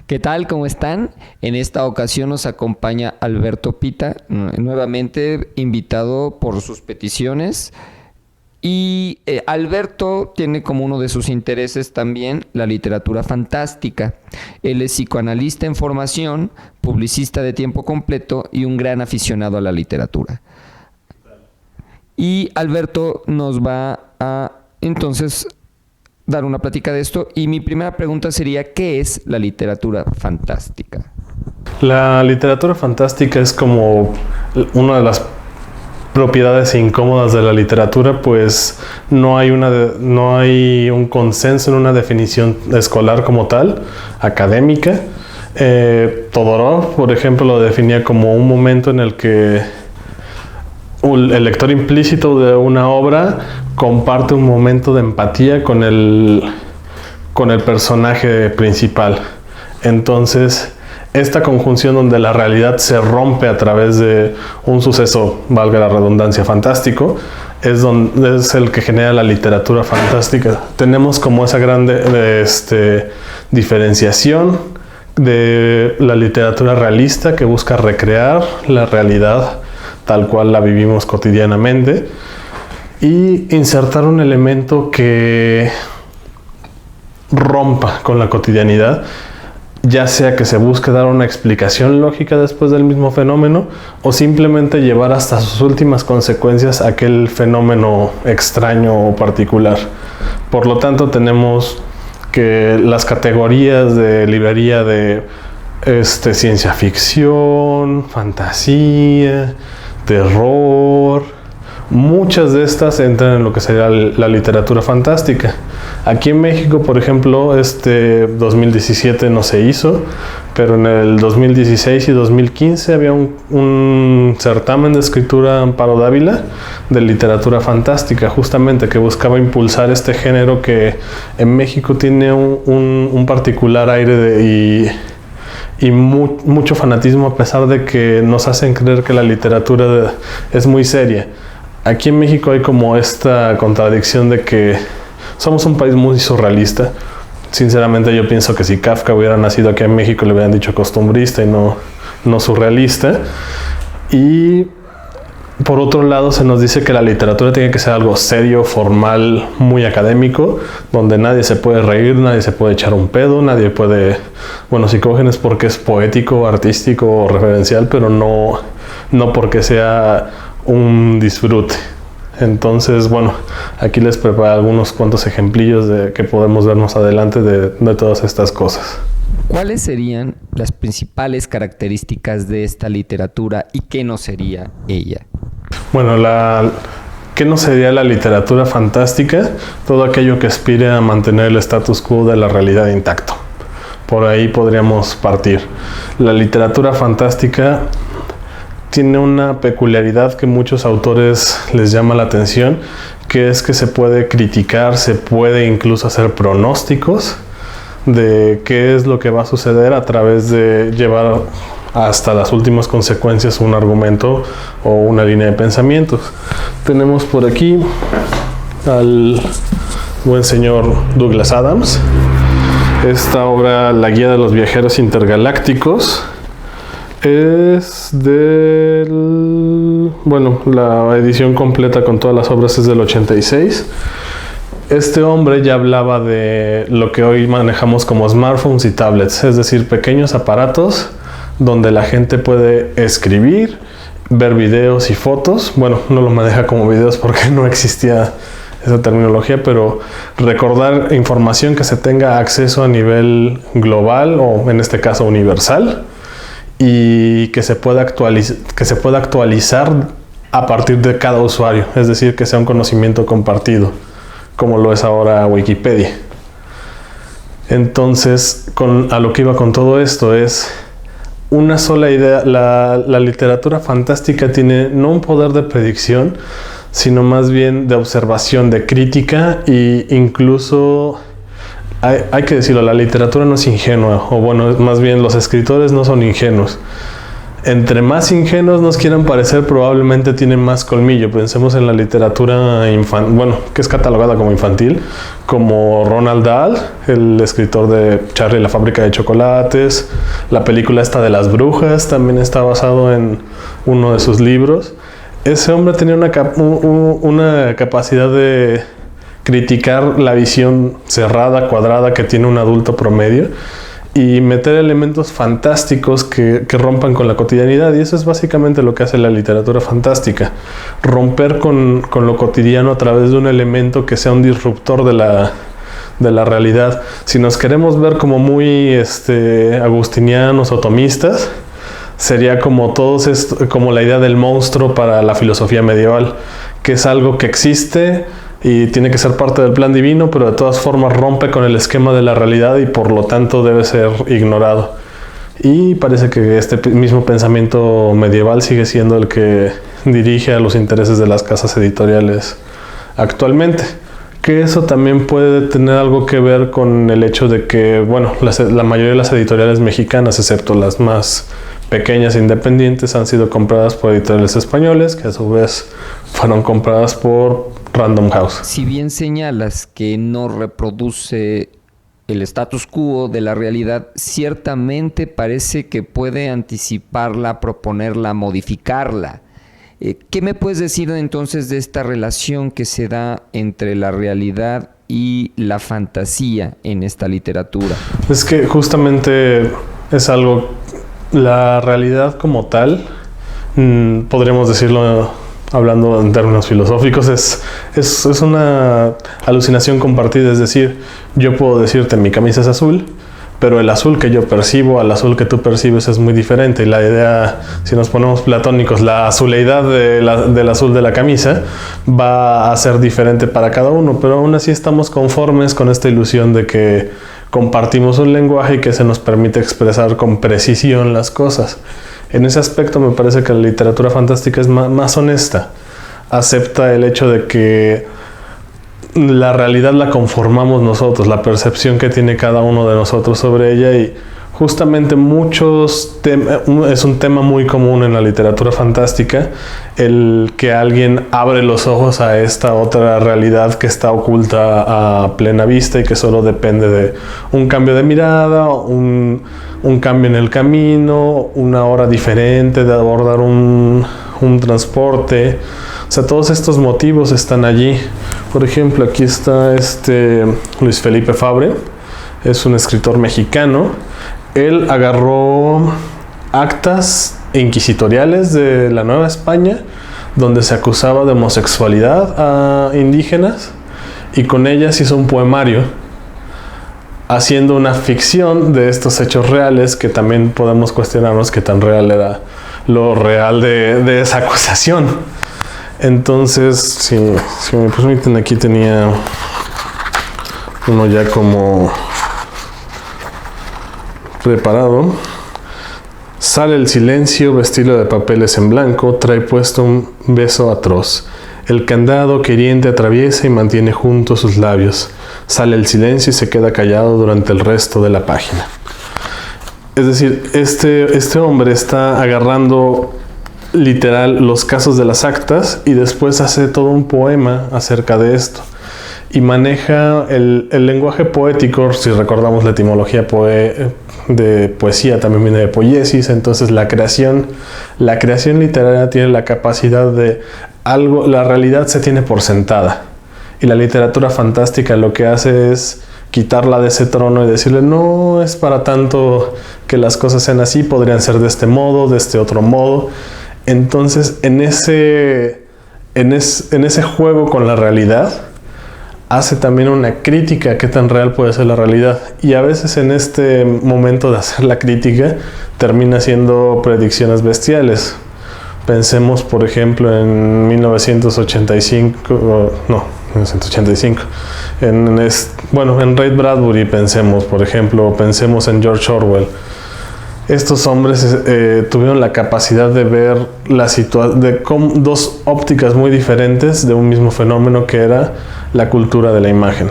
¿Qué tal? ¿Cómo están? En esta ocasión nos acompaña Alberto Pita, nuevamente invitado por sus peticiones. Y Alberto tiene como uno de sus intereses también la literatura fantástica. Él es psicoanalista en formación, publicista de tiempo completo y un gran aficionado a la literatura. Y Alberto nos va a entonces dar una plática de esto. Y mi primera pregunta sería, ¿qué es la literatura fantástica? La literatura fantástica es como una de las propiedades incómodas de la literatura, pues no hay un consenso en una definición escolar como tal, académica. Todorov, por ejemplo, lo definía como un momento en el que el lector implícito de una obra comparte un momento de empatía con el personaje principal. Entonces, esta conjunción donde la realidad se rompe a través de un suceso, valga la redundancia, fantástico, es el que genera la literatura fantástica. Tenemos como esa gran diferenciación de la literatura realista, que busca recrear la realidad tal cual la vivimos cotidianamente, y insertar un elemento que rompa con la cotidianidad, ya sea que se busque dar una explicación lógica después del mismo fenómeno o simplemente llevar hasta sus últimas consecuencias aquel fenómeno extraño o particular. Por lo tanto, tenemos que las categorías de librería de ciencia ficción, fantasía, terror, muchas de estas entran en lo que sería la literatura fantástica. Aquí en México, por ejemplo, 2017 no se hizo, pero en el 2016 y 2015 había un certamen de escritura Amparo Dávila de literatura fantástica, justamente, que buscaba impulsar este género que en México tiene un particular aire y mucho fanatismo, a pesar de que nos hacen creer que la literatura es muy seria. Aquí en México hay como esta contradicción de que somos un país muy surrealista. Sinceramente, yo pienso que si Kafka hubiera nacido aquí en México le hubieran dicho costumbrista y no surrealista. Y por otro lado, se nos dice que la literatura tiene que ser algo serio, formal, muy académico, donde nadie se puede reír, nadie se puede echar un pedo, nadie puede... Bueno, si cogen es porque es poético, artístico o referencial, pero no porque sea un disfrute. Entonces, bueno, aquí les preparé algunos cuantos ejemplillos de que podemos ver más adelante de todas estas cosas. ¿Cuáles serían las principales características de esta literatura y qué no sería ella? Bueno, ¿qué no sería la literatura fantástica? Todo aquello que aspire a mantener el status quo de la realidad intacto. Por ahí podríamos partir. La literatura fantástica tiene una peculiaridad que muchos autores les llama la atención, que es que se puede criticar, se puede incluso hacer pronósticos de qué es lo que va a suceder a través de llevar hasta las últimas consecuencias un argumento o una línea de pensamientos. Tenemos por aquí al buen señor Douglas Adams. Esta obra, La Guía de los Viajeros Intergalácticos, es la edición completa con todas las obras es del 86. Este hombre ya hablaba de lo que hoy manejamos como smartphones y tablets, es decir, pequeños aparatos donde la gente puede escribir, ver videos y fotos. Bueno, no lo maneja como videos porque no existía esa terminología, pero recordar información que se tenga acceso a nivel global o en este caso universal, y que se pueda actualizar a partir de cada usuario, es decir, que sea un conocimiento compartido, como lo es ahora Wikipedia. Entonces, a lo que iba con todo esto es una sola idea. La literatura fantástica tiene no un poder de predicción, sino más bien de observación, de crítica, e incluso hay que decirlo, la literatura no es ingenua, o bueno, más bien los escritores no son ingenuos. entre más ingenuos nos quieran parecer, probablemente tienen más colmillo. Pensemos en la literatura infantil, que es catalogada como infantil, como Roald Dahl, el escritor de Charlie y la fábrica de chocolates. La película esta de las brujas también está basado en uno de sus libros. Ese hombre tenía una capacidad de criticar la visión cerrada, cuadrada que tiene un adulto promedio y meter elementos fantásticos que rompan con la cotidianidad. Y eso es básicamente lo que hace la literatura fantástica. Romper con lo cotidiano a través de un elemento que sea un disruptor de la realidad. Si nos queremos ver como muy agustinianos o tomistas, sería como como la idea del monstruo para la filosofía medieval, que es algo que existe y tiene que ser parte del plan divino, pero de todas formas rompe con el esquema de la realidad y por lo tanto debe ser ignorado. Y parece que este mismo pensamiento medieval sigue siendo el que dirige a los intereses de las casas editoriales actualmente. Que eso también puede tener algo que ver con el hecho de que, la mayoría de las editoriales mexicanas, excepto las más pequeñas e independientes, han sido compradas por editoriales españoles, que a su vez fueron compradas por Random House. Si bien señalas que no reproduce el status quo de la realidad, ciertamente parece que puede anticiparla, proponerla, modificarla. ¿Qué me puedes decir entonces de esta relación que se da entre la realidad y la fantasía en esta literatura? Es que justamente es algo, la realidad como tal, podríamos decirlo hablando en términos filosóficos, es una alucinación compartida. Es decir, yo puedo decirte mi camisa es azul, pero el azul que yo percibo al azul que tú percibes es muy diferente. Y la idea, si nos ponemos platónicos, la azuleidad del azul de la camisa va a ser diferente para cada uno, pero aún así estamos conformes con esta ilusión de que compartimos un lenguaje y que se nos permite expresar con precisión las cosas. En ese aspecto me parece que la literatura fantástica es más honesta. Acepta el hecho de que la realidad la conformamos nosotros, la percepción que tiene cada uno de nosotros sobre ella, y justamente es un tema muy común en la literatura fantástica, el que alguien abre los ojos a esta otra realidad que está oculta a plena vista y que solo depende de un cambio de mirada, un cambio en el camino, una hora diferente de abordar un transporte. O sea, todos estos motivos están allí. Por ejemplo, aquí está Luis Felipe Fabre, es un escritor mexicano. Él agarró actas inquisitoriales de la Nueva España, donde se acusaba de homosexualidad a indígenas, y con ellas hizo un poemario, haciendo una ficción de estos hechos reales, que también podemos cuestionarnos qué tan real era lo real de esa acusación. Entonces, si me permiten, aquí tenía uno ya como preparado. Sale el silencio, vestido de papeles en blanco, trae puesto un beso atroz. El candado que hiriente atraviesa y mantiene juntos sus labios. Sale el silencio y se queda callado durante el resto de la página. Es decir, este hombre está agarrando literal los casos de las actas y después hace todo un poema acerca de esto. Y maneja el lenguaje poético. Si recordamos la etimología de poesía, también viene de poiesis. Entonces la creación literaria tiene la capacidad de algo, la realidad se tiene por sentada. Y la literatura fantástica lo que hace es quitarla de ese trono y decirle, no es para tanto que las cosas sean así, podrían ser de este modo, de este otro modo. Entonces, en ese juego con la realidad, hace también una crítica a qué tan real puede ser la realidad. Y a veces en este momento de hacer la crítica, termina siendo predicciones bestiales. Pensemos, por ejemplo, en 1985, en Ray Bradbury pensemos en George Orwell. Estos hombres tuvieron la capacidad de ver dos ópticas muy diferentes de un mismo fenómeno, que era la cultura de la imagen.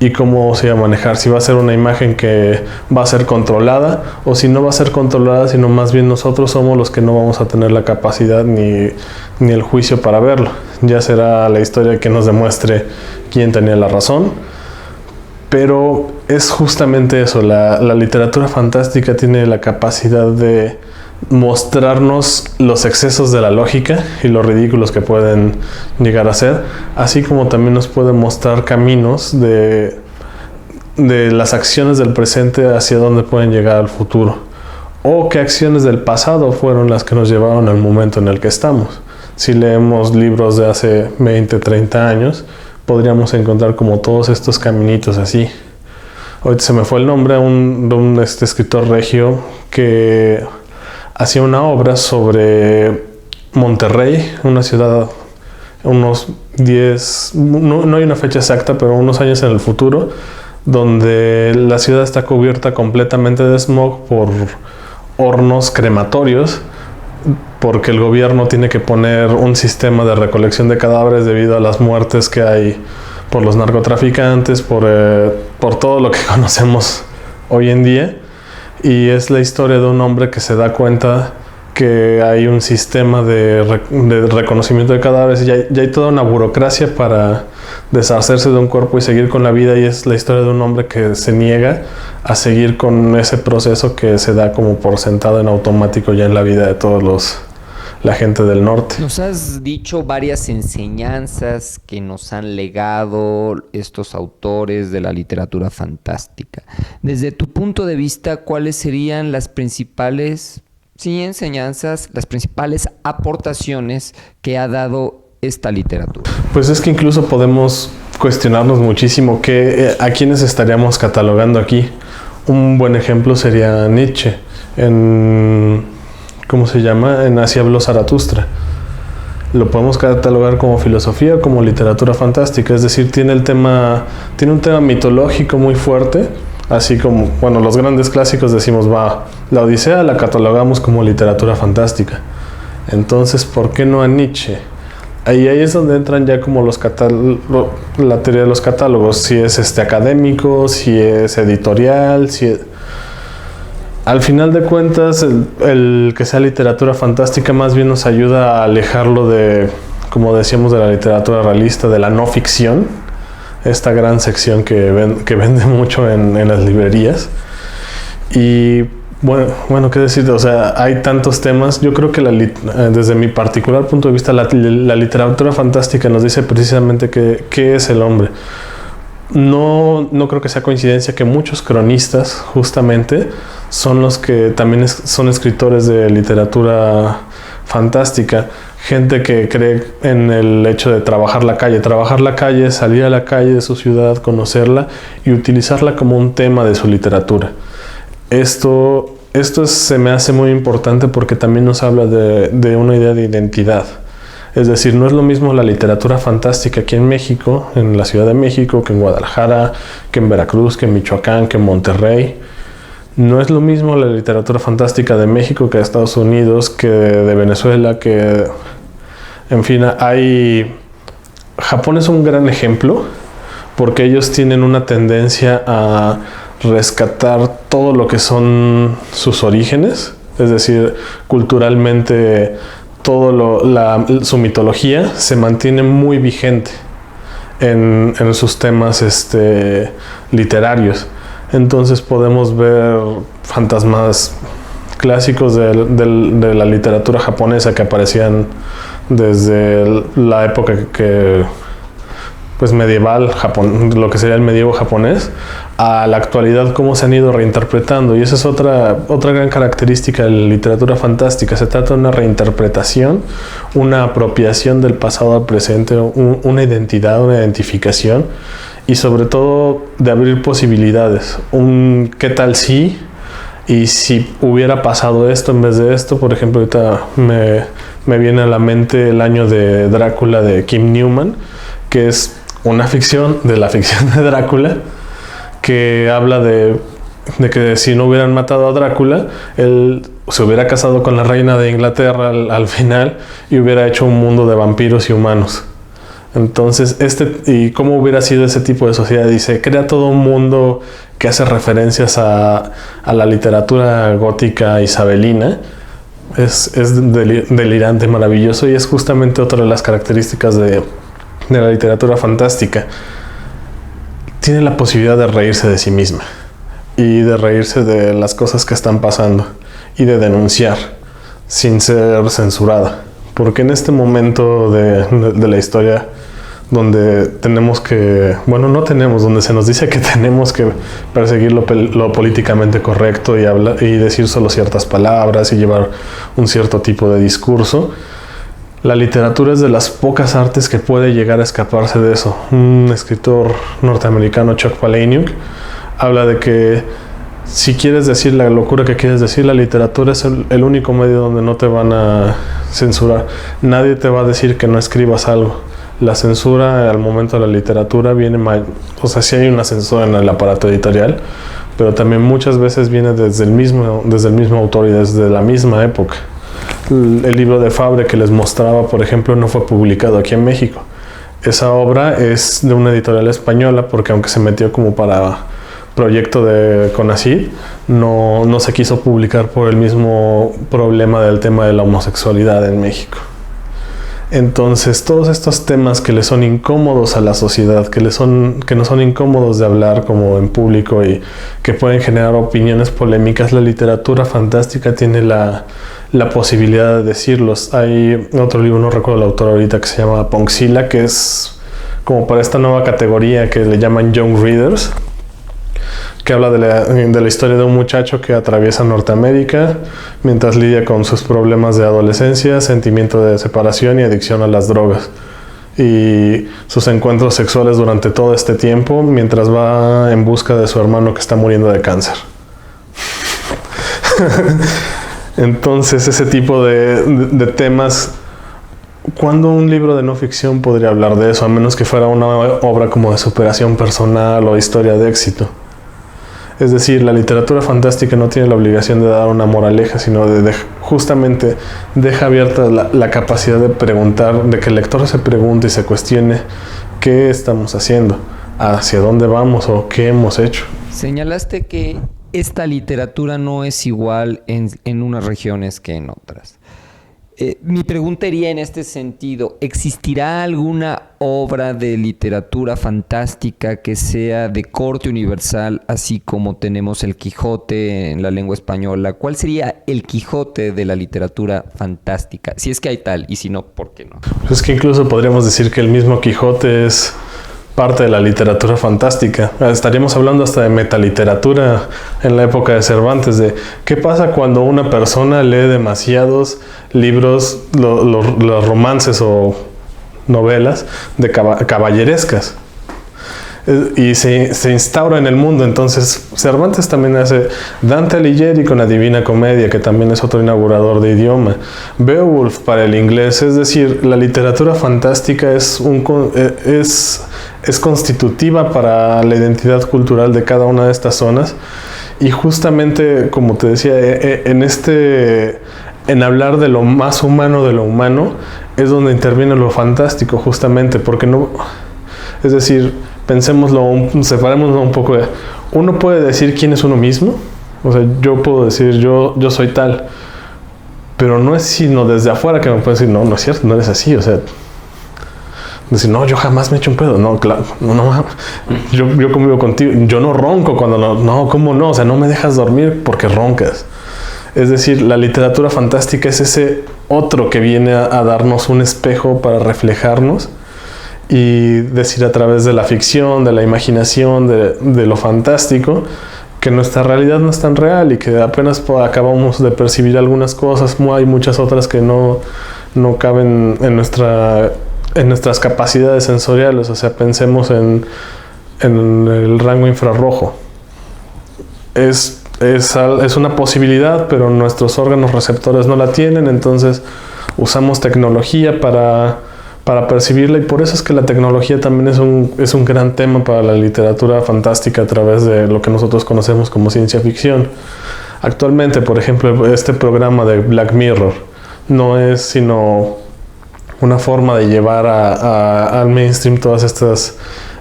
y cómo se va a manejar, si va a ser una imagen que va a ser controlada o si no va a ser controlada, sino más bien nosotros somos los que no vamos a tener la capacidad ni el juicio para verlo. Ya será la historia que nos demuestre quién tenía la razón, pero es justamente eso, la literatura fantástica tiene la capacidad de mostrarnos los excesos de la lógica y los ridículos que pueden llegar a ser, así como también nos puede mostrar caminos de las acciones del presente hacia dónde pueden llegar al futuro, o qué acciones del pasado fueron las que nos llevaron al momento en el que estamos. Si leemos libros de hace 20, 30 años, podríamos encontrar como todos estos caminitos así. Ahorita se me fue el nombre de un escritor regio que hacía una obra sobre Monterrey, una ciudad, unos 10, no hay una fecha exacta, pero unos años en el futuro, donde la ciudad está cubierta completamente de smog por hornos crematorios, porque el gobierno tiene que poner un sistema de recolección de cadáveres debido a las muertes que hay por los narcotraficantes, por todo lo que conocemos hoy en día. Y es la historia de un hombre que se da cuenta que hay un sistema de reconocimiento de cadáveres y ya hay toda una burocracia para deshacerse de un cuerpo y seguir con la vida, y es la historia de un hombre que se niega a seguir con ese proceso que se da como por sentado en automático ya en la vida de todos la gente del norte. Nos has dicho varias enseñanzas que nos han legado estos autores de la literatura fantástica. Desde tu punto de vista, ¿cuáles serían las principales enseñanzas, las principales aportaciones que ha dado esta literatura? Pues es que incluso podemos cuestionarnos muchísimo a quiénes estaríamos catalogando aquí. Un buen ejemplo sería Nietzsche. ¿Cómo se llama? En Así habló Zaratustra. Lo podemos catalogar como filosofía o como literatura fantástica, es decir, tiene un tema mitológico muy fuerte, así como, bueno, los grandes clásicos decimos, la Odisea la catalogamos como literatura fantástica. Entonces, ¿por qué no a Nietzsche? Ahí es donde entran ya como la teoría de los catálogos, si es académico, si es editorial, Al final de cuentas, el que sea literatura fantástica más bien nos ayuda a alejarlo de, como decíamos, de la literatura realista, de la no ficción, esta gran sección que vende mucho en las librerías. Y bueno, qué decir, o sea, hay tantos temas. Yo creo que desde mi particular punto de vista, la literatura fantástica nos dice precisamente qué es el hombre. No creo que sea coincidencia que muchos cronistas justamente son los que también son escritores de literatura fantástica, gente que cree en el hecho de trabajar la calle, salir a la calle de su ciudad, conocerla y utilizarla como un tema de su literatura. Esto se me hace muy importante porque también nos habla de una idea de identidad. Es decir, no es lo mismo la literatura fantástica aquí en México, en la Ciudad de México, que en Guadalajara, que en Veracruz, que en Michoacán, que en Monterrey. No es lo mismo la literatura fantástica de México que de Estados Unidos, que de Venezuela, que... En fin, Japón es un gran ejemplo porque ellos tienen una tendencia a rescatar todo lo que son sus orígenes, es decir, culturalmente su mitología se mantiene muy vigente en sus temas literarios. Entonces podemos ver fantasmas clásicos de la literatura japonesa que aparecían desde la época medieval, lo que sería el medievo japonés, a la actualidad, cómo se han ido reinterpretando. Y esa es otra gran característica de la literatura fantástica. Se trata de una reinterpretación, una apropiación del pasado al presente, una identidad, una identificación, y sobre todo de abrir posibilidades. ¿Qué tal si? Y si hubiera pasado esto en vez de esto. Por ejemplo, ahorita me viene a la mente El año de Drácula de Kim Newman, que es una ficción de la ficción de Drácula, que habla de que si no hubieran matado a Drácula, él se hubiera casado con la reina de Inglaterra al final y hubiera hecho un mundo de vampiros y humanos. Entonces, ¿y cómo hubiera sido ese tipo de sociedad? Dice, crea todo un mundo que hace referencias a la literatura gótica isabelina. Es delirante, maravilloso, y es justamente otra de las características de la literatura fantástica. Tiene la posibilidad de reírse de sí misma y de reírse de las cosas que están pasando y de denunciar sin ser censurada. Porque en este momento de la historia donde donde se nos dice que tenemos que perseguir lo políticamente correcto y decir solo ciertas palabras y llevar un cierto tipo de discurso, la literatura es de las pocas artes que puede llegar a escaparse de eso. Un escritor norteamericano, Chuck Palahniuk, habla de que si quieres decir la locura que quieres decir, la literatura es el único medio donde no te van a censurar. Nadie te va a decir que no escribas algo. La censura al momento de la literatura viene mal. O sea, sí hay una censura en el aparato editorial, pero también muchas veces viene desde el mismo autor y desde la misma época. El libro de Fabre que les mostraba, por ejemplo, no fue publicado aquí en México. Esa obra es de una editorial española, porque aunque se metió como para proyecto de CONACYT, no se quiso publicar por el mismo problema del tema de la homosexualidad en México. Entonces, todos estos temas que le son incómodos a la sociedad, que no son incómodos de hablar como en público y que pueden generar opiniones polémicas, la literatura fantástica tiene la posibilidad de decirlos. Hay otro libro, no recuerdo el autor ahorita, que se llama Ponxila, que es como para esta nueva categoría que le llaman Young Readers, que habla de la historia de un muchacho que atraviesa Norteamérica mientras lidia con sus problemas de adolescencia, sentimiento de separación y adicción a las drogas, y sus encuentros sexuales durante todo este tiempo mientras va en busca de su hermano que está muriendo de cáncer. Entonces, ese tipo de temas, ¿cuándo un libro de no ficción podría hablar de eso? A menos que fuera una obra como de superación personal o historia de éxito. Es decir, la literatura fantástica no tiene la obligación de dar una moraleja, sino justamente deja abierta la capacidad de preguntar, de que el lector se pregunte y se cuestione qué estamos haciendo, hacia dónde vamos o qué hemos hecho. Señalaste que esta literatura no es igual en unas regiones que en otras. Mi pregunta iría en este sentido: ¿existirá alguna obra de literatura fantástica que sea de corte universal, así como tenemos el Quijote en la lengua española? ¿Cuál sería el Quijote de la literatura fantástica? Si es que hay tal, y si no, ¿por qué no? Es que incluso podríamos decir que el mismo Quijote es parte de la literatura fantástica. Estaríamos hablando hasta de metaliteratura en la época de Cervantes, de qué pasa cuando una persona lee demasiados libros, los romances o novelas de caballerescas, y se instaura en el mundo. Entonces Cervantes también hace Dante Alighieri con la Divina Comedia, que también es otro inaugurador de idioma, Beowulf para el inglés. Es decir, la literatura fantástica es constitutiva para la identidad cultural de cada una de estas zonas, y justamente, como te decía, en hablar de lo más humano de lo humano es donde interviene lo fantástico, justamente, porque no, es decir, separémoslo un poco. Uno puede decir quién es uno mismo, o sea, yo puedo decir yo soy tal, pero no es sino desde afuera que me puede decir, no es cierto, no eres así. O sea, decir, no, yo jamás me echo un pedo. No, claro, no, yo convivo contigo. Yo no ronco cuando no, ¿cómo no? O sea, no me dejas dormir porque roncas. Es decir, la literatura fantástica es ese otro que viene a darnos un espejo para reflejarnos y decir a través de la ficción, de la imaginación, de lo fantástico, que nuestra realidad no es tan real y que apenas acabamos de percibir algunas cosas. Hay muchas otras que no caben en nuestras capacidades sensoriales. O sea, pensemos en el rango infrarrojo. Es una posibilidad, pero nuestros órganos receptores no la tienen, entonces usamos tecnología para percibirla, y por eso es que la tecnología también es un gran tema para la literatura fantástica a través de lo que nosotros conocemos como ciencia ficción. Actualmente, por ejemplo, este programa de Black Mirror no es sino una forma de llevar al mainstream todas estas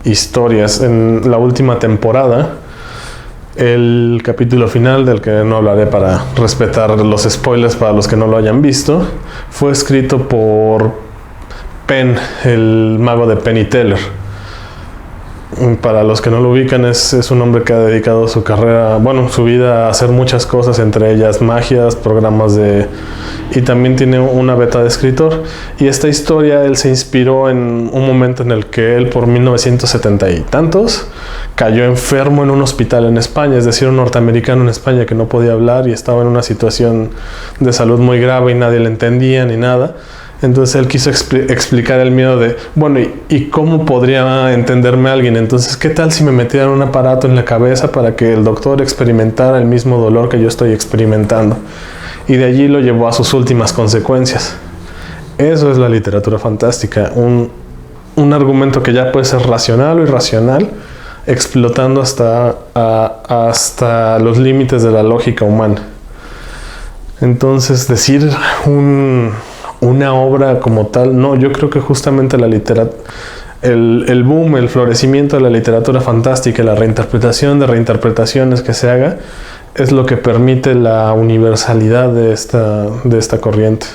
historias. En la última temporada, el capítulo final, del que no hablaré para respetar los spoilers para los que no lo hayan visto, fue escrito por Penn, el mago de Penn y Teller. Para los que no lo ubican, es un hombre que ha dedicado su carrera, su vida a hacer muchas cosas, entre ellas magias, programas y también tiene una beta de escritor. Y esta historia, él se inspiró en un momento en el que él, por 1970 y tantos, cayó enfermo en un hospital en España, es decir, un norteamericano en España que no podía hablar y estaba en una situación de salud muy grave y nadie le entendía ni nada. Entonces él quiso explicar el miedo de, ¿y cómo podría entenderme alguien? Entonces, ¿qué tal si me metieran un aparato en la cabeza para que el doctor experimentara el mismo dolor que yo estoy experimentando? Y de allí lo llevó a sus últimas consecuencias. Eso es la literatura fantástica, un argumento que ya puede ser racional o irracional, explotando hasta los límites de la lógica humana. Entonces, decir una obra como tal, no, yo creo que justamente el boom, el florecimiento de la literatura fantástica, la reinterpretación de reinterpretaciones que se haga, es lo que permite la universalidad de esta corriente.